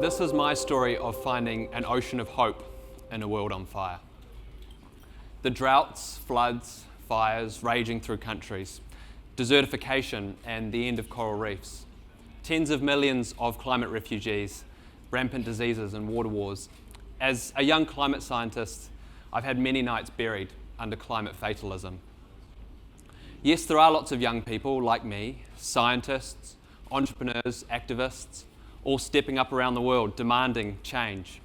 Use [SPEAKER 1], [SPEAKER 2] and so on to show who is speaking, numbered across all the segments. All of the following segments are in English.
[SPEAKER 1] This is my story of finding an ocean of hope in a world on fire. The droughts, floods, fires raging through countries, desertification and the end of coral reefs, tens of millions of climate refugees, rampant diseases and water wars. As a young climate scientist, I've had many nights buried under climate fatalism. Yes, there are lots of young people like me, scientists, entrepreneurs, activists, all stepping up around the world demanding change.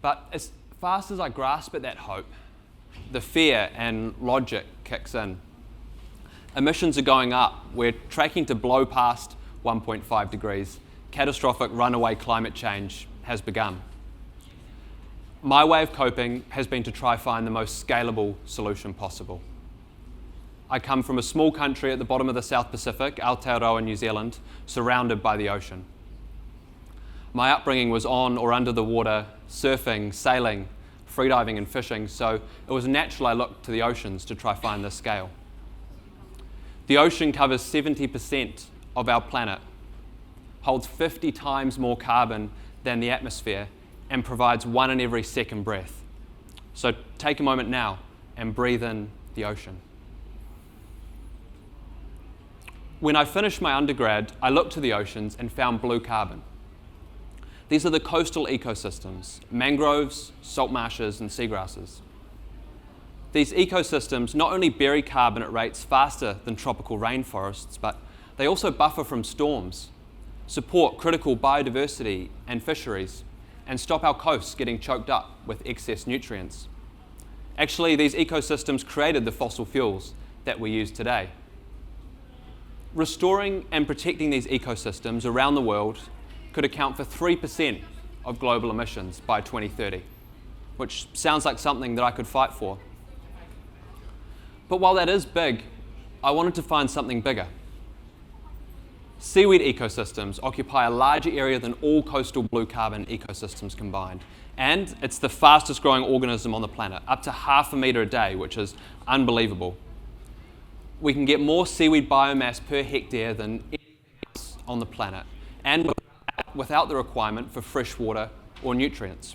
[SPEAKER 1] But as fast as I grasp at that hope, the fear and logic kicks in. Emissions are going up. We're tracking to blow past 1.5 degrees. Catastrophic runaway climate change has begun. My way of coping has been to try find the most scalable solution possible. I come from a small country at the bottom of the South Pacific, Aotearoa, New Zealand, surrounded by the ocean. My upbringing was on or under the water, surfing, sailing, freediving and fishing, so it was natural I looked to the oceans to try find this scale. The ocean covers 70% of our planet, holds 50 times more carbon than the atmosphere, and provides 1 in every second breath. So take a moment now and breathe in the ocean. When I finished my undergrad, I looked to the oceans and found blue carbon. These are the coastal ecosystems, mangroves, salt marshes, and seagrasses. These ecosystems not only bury carbon at rates faster than tropical rainforests, but they also buffer from storms, support critical biodiversity and fisheries, and stop our coasts getting choked up with excess nutrients. Actually, these ecosystems created the fossil fuels that we use today. Restoring and protecting these ecosystems around the world could account for 3% of global emissions by 2030, which sounds like something that I could fight for. But while that is big, I wanted to find something bigger. Seaweed ecosystems occupy a larger area than all coastal blue carbon ecosystems combined, and it's the fastest growing organism on the planet, up to 0.5 meter a day, which is unbelievable. We can get more seaweed biomass per hectare than anything else on the planet, and without the requirement for fresh water or nutrients.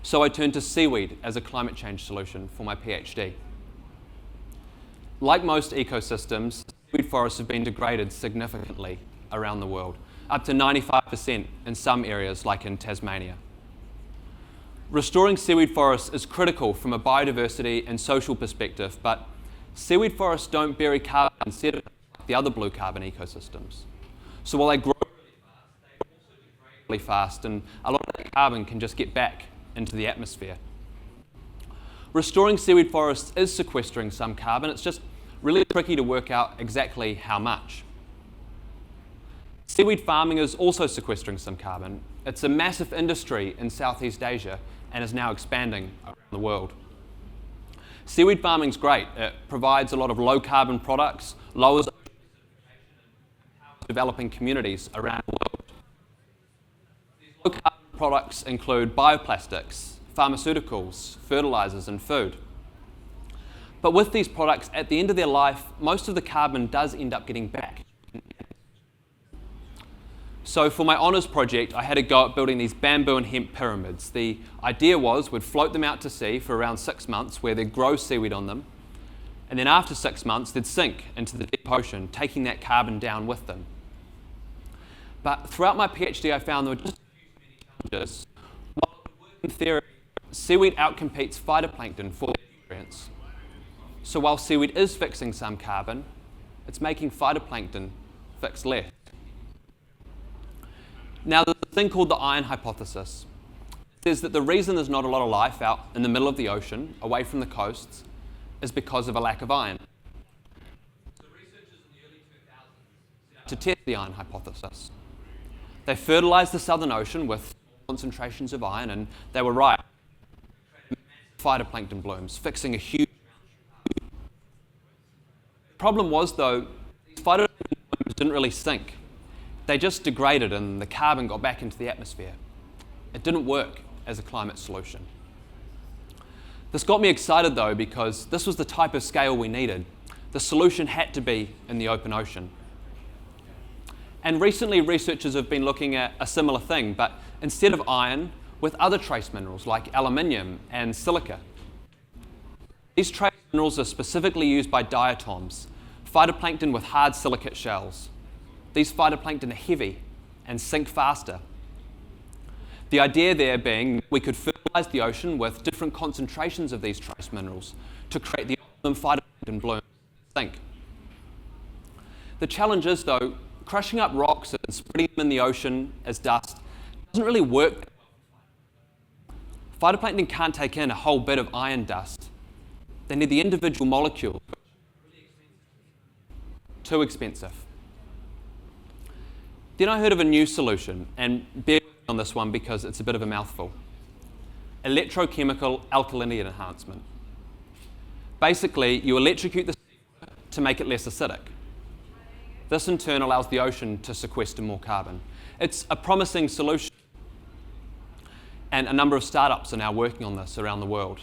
[SPEAKER 1] So I turned to seaweed as a climate change solution for my PhD. Like most ecosystems, seaweed forests have been degraded significantly around the world, up to 95% in some areas like in Tasmania. Restoring seaweed forests is critical from a biodiversity and social perspective, but seaweed forests don't bury carbon and sediment like the other blue carbon ecosystems. So while they grow really fast, and a lot of that carbon can just get back into the atmosphere. Restoring seaweed forests is sequestering some carbon. It's just really tricky to work out exactly how much. Seaweed farming is also sequestering some carbon. It's a massive industry in Southeast Asia and is now expanding around the world. Seaweed farming is great. It provides a lot of low carbon products, lowers developing communities around the world. Low carbon products include bioplastics, pharmaceuticals, fertilizers, and food. But with these products, at the end of their life, most of the carbon does end up getting back. So for my honours project, I had a go at building these bamboo and hemp pyramids. The idea was we'd float them out to sea for around 6 months where they'd grow seaweed on them. And then after 6 months, they'd sink into the deep ocean, taking that carbon down with them. But throughout my PhD, I found there were just challenges. While in theory, seaweed outcompetes phytoplankton for their nutrients. So while seaweed is fixing some carbon, it's making phytoplankton fix less. Now, there's a thing called the iron hypothesis. It says that the reason there's not a lot of life out in the middle of the ocean, away from the coasts, is because of a lack of iron. So researchers in the early 2000s set out to test the iron hypothesis. They fertilized the Southern Ocean with concentrations of iron, and they were right. Phytoplankton blooms, fixing a huge amount. The problem was, though, these phytoplankton blooms didn't really sink. They just degraded and the carbon got back into the atmosphere. It didn't work as a climate solution. This got me excited, though, because this was the type of scale we needed. The solution had to be in the open ocean. And recently, researchers have been looking at a similar thing, but instead of iron, with other trace minerals like aluminium and silica. These trace minerals are specifically used by diatoms, phytoplankton with hard silicate shells. These phytoplankton are heavy and sink faster. The idea there being we could fertilize the ocean with different concentrations of these trace minerals to create the optimum phytoplankton bloom sink. The challenge is, though, crushing up rocks and spreading them in the ocean as dust doesn't really work. Phytoplankton can't take in a whole bit of iron dust. They need the individual molecules. Too expensive. Then I heard of a new solution, and bear with me on this one because it's a bit of a mouthful. Electrochemical alkalinity enhancement. Basically, you electrocute the seawater to make it less acidic. This in turn allows the ocean to sequester more carbon. It's a promising solution, and a number of startups are now working on this around the world.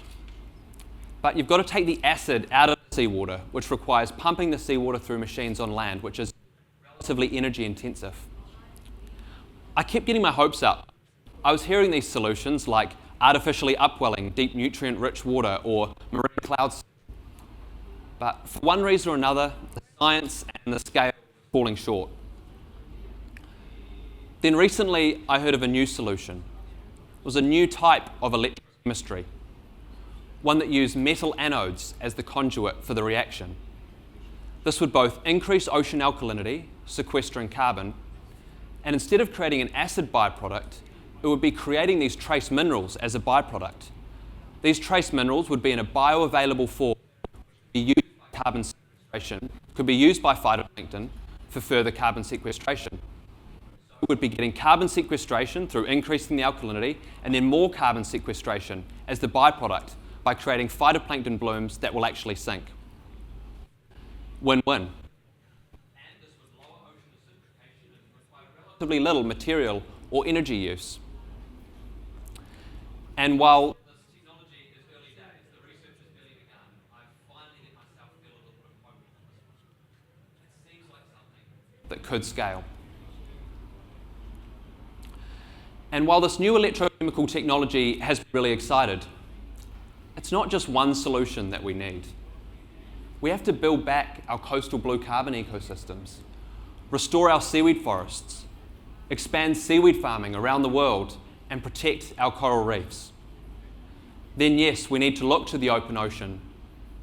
[SPEAKER 1] But you've got to take the acid out of the seawater, which requires pumping the seawater through machines on land, which is relatively energy intensive. I kept getting my hopes up. I was hearing these solutions like artificially upwelling deep nutrient-rich water or marine clouds. But for one reason or another, the science and the scale were falling short. Then recently, I heard of a new solution. It was a new type of electrochemistry, one that used metal anodes as the conduit for the reaction. This would both increase ocean alkalinity, sequestering carbon, and instead of creating an acid byproduct, it would be creating these trace minerals as a byproduct. These trace minerals would be in a bioavailable form, be used by carbon sequestration, could be used by phytoplankton for further carbon sequestration. So we would be getting carbon sequestration through increasing the alkalinity, and then more carbon sequestration as the byproduct by creating phytoplankton blooms that will actually sink. Win-win. Relatively little material or energy use. And while this technology is early days, the research has barely begun, I finally let myself feel a little bit of hope on this one. It seems like something that could scale. And while this new electrochemical technology has really excited, it's not just one solution that we need. We have to build back our coastal blue carbon ecosystems, restore our seaweed forests, expand seaweed farming around the world, and protect our coral reefs. Then yes, we need to look to the open ocean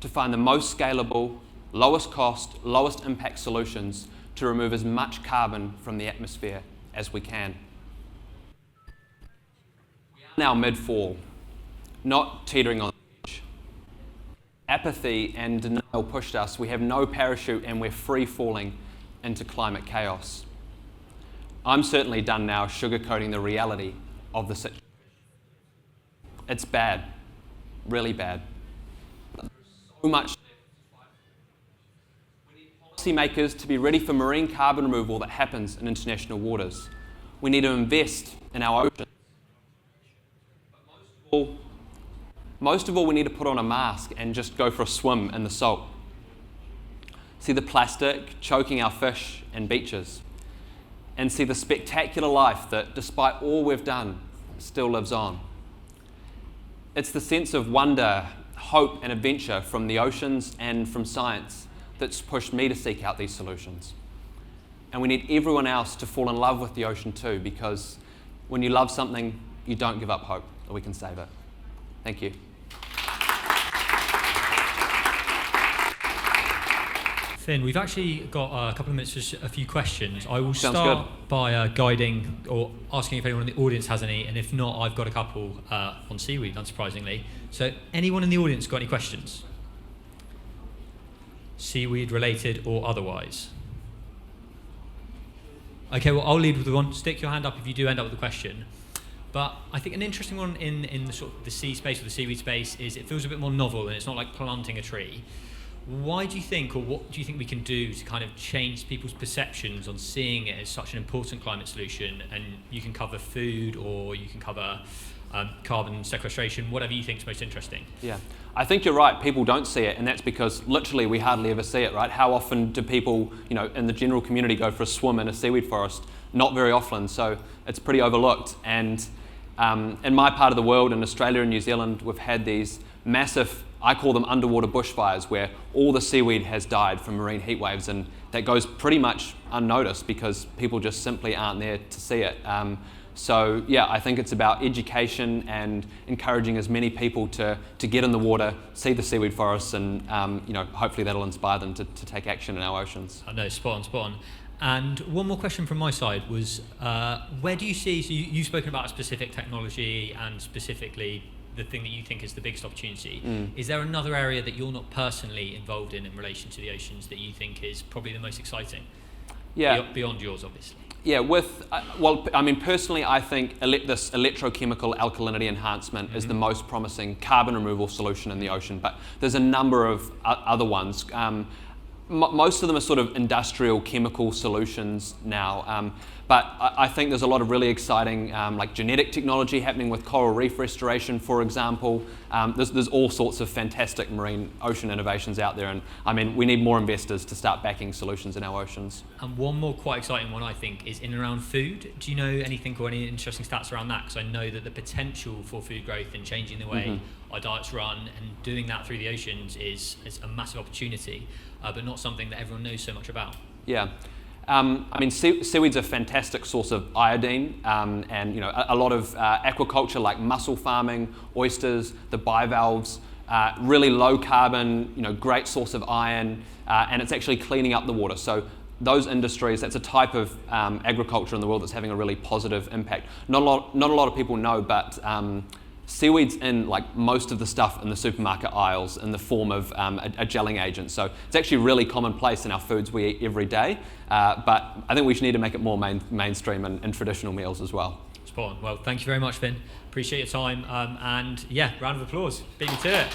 [SPEAKER 1] to find the most scalable, lowest cost, lowest impact solutions to remove as much carbon from the atmosphere as we can. We are now mid-fall, not teetering on the edge. Apathy and denial pushed us. We have no parachute and we're free falling into climate chaos. I'm certainly done now sugarcoating the reality of the situation. It's bad, really bad. There's so much. We need policymakers to be ready for marine carbon removal that happens in international waters. We need to invest in our oceans. But most of all, we need to put on a mask and just go for a swim in the salt. See the plastic choking our fish and beaches, and see the spectacular life that, despite all we've done, still lives on. It's the sense of wonder, hope, and adventure from the oceans and from science that's pushed me to seek out these solutions. And we need everyone else to fall in love with the ocean too, because when you love something, you don't give up hope, or we can save it. Thank you.
[SPEAKER 2] Finn, we've actually got a couple of minutes for a few questions. I will
[SPEAKER 1] Sounds
[SPEAKER 2] start
[SPEAKER 1] good.
[SPEAKER 2] by guiding or asking if anyone in the audience has any, and if not, I've got a couple on seaweed, unsurprisingly. So anyone in the audience got any questions? Seaweed related or otherwise? Okay, well, I'll lead with the one. Stick your hand up if you do end up with a question. But I think an interesting one in the sort of the sea space or the seaweed space is it feels a bit more novel, and it's not like planting a tree. Why do you think, or what do you think we can do to kind of change people's perceptions on seeing it as such an important climate solution? And you can cover food, or you can cover carbon sequestration, whatever you think is most interesting.
[SPEAKER 1] Yeah, I think you're right. People don't see it, and that's because literally we hardly ever see it, right? How often do people, in the general community go for a swim in a seaweed forest? Not very often, so it's pretty overlooked. And in my part of the world, in Australia and New Zealand, we've had these massive, I call them underwater bushfires, where all the seaweed has died from marine heat waves, and that goes pretty much unnoticed because people just simply aren't there to see it. So yeah, I think it's about education and encouraging as many people to get in the water, see the seaweed forests, and hopefully that'll inspire them to take action in our oceans.
[SPEAKER 2] I know, spot on. And one more question from my side was, where do you see, so you've spoken about a specific technology and specifically the thing that you think is the biggest opportunity. Is there another area that you're not personally involved in relation to the oceans that you think is probably the most exciting?
[SPEAKER 1] Yeah.
[SPEAKER 2] Beyond yours, obviously.
[SPEAKER 1] Yeah, personally, I think this electrochemical alkalinity enhancement is the most promising carbon removal solution in the ocean, but there's a number of other ones. Most of them are sort of industrial chemical solutions now, but I think there's a lot of really exciting like genetic technology happening with coral reef restoration, for example. There's all sorts of fantastic marine ocean innovations out there, and I mean, we need more investors to start backing solutions in our oceans. And
[SPEAKER 2] one more quite exciting one, I think, is in and around food. Do you know anything or any interesting stats around that? Because I know that the potential for food growth and changing the way our diets run and doing that through the oceans is a massive opportunity, but not something that everyone knows so much about.
[SPEAKER 1] Yeah. Seaweed's a fantastic source of iodine, and a lot of aquaculture like mussel farming, oysters, the bivalves, really low carbon, great source of iron, and it's actually cleaning up the water. So those industries, that's a type of agriculture in the world that's having a really positive impact. Not a lot of people know, but seaweed's in like most of the stuff in the supermarket aisles in the form of a gelling agent. So it's actually really commonplace in our foods we eat every day. But I think we should need to make it more mainstream in traditional meals as well.
[SPEAKER 2] Spot on. Well, thank you very much, Finn. Appreciate your time. And yeah, round of applause. Beat me to it.